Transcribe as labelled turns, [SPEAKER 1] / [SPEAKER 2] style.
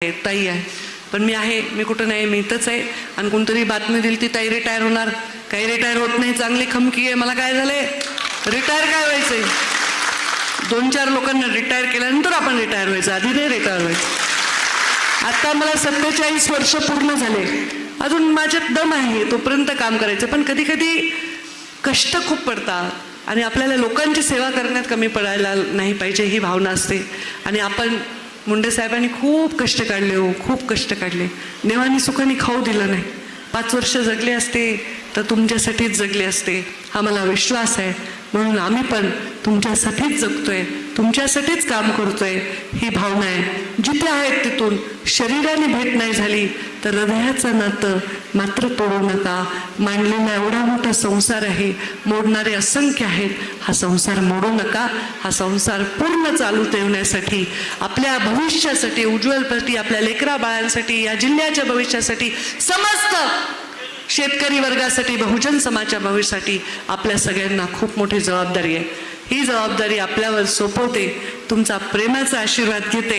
[SPEAKER 1] ताई आहे, पण मी आहे, मी कुठं नाही, मी इथंच आहे. आणि कोणतरी बातमी दिली ती ताई रिटायर होणार, काही रिटायर होत नाही, चांगली खमकी आहे. मला काय झालंय, रिटायर काय व्हायचंय? 2-4 लोकांना रिटायर केल्यानंतर आपण रिटायर व्हायचं, आधी नाही रिटायर व्हायचं. आता मला 47 वर्ष पूर्ण झाले, अजून माझ्यात दम आहे, तोपर्यंत काम करायचं. पण कधी कधी कष्ट खूप पडतात आणि आपल्याला लोकांची सेवा करण्यात कमी पडायला नाही पाहिजे ही भावना असते. आणि आपण मुंडे साहेबांनी खूप कष्ट काढले, हो खूप कष्ट काढले. देवानी सुखाने खाऊ दिलं नाही. 5 वर्ष जगले असते तर तुमच्यासाठीच जगले असते, हा मला विश्वास आहे. म्हणून आम्ही पण तुमच्यासाठीच जगतोय, तुमच्यासाठीच काम करतोय, ही भावना आहे. जिथे आहेत तिथून शरीराने भेट नाही झाली तर हृदयाचं नातं मात्र तोडू नका. मांडलेला एवढा मोठा संसार आहे, मोडणारे असंख्य आहेत. हा संसार मोडू नका. हा संसार पूर्ण चालू ठेवण्यासाठी, आपल्या भविष्यासाठी, उज्ज्वलसाठी, आपल्या लेकरा बाळांसाठी, या जिल्ह्याच्या भविष्यासाठी, समस्त शेतकरी वर्गासाठी, बहुजन समाजाच्या भविष्यासाठी आपल्या सगळ्यांना खूप मोठी जबाबदारी आहे. ही जबाबदारी आपल्यावर सोपवते, तुमचा प्रेमाचा आशीर्वाद घेते.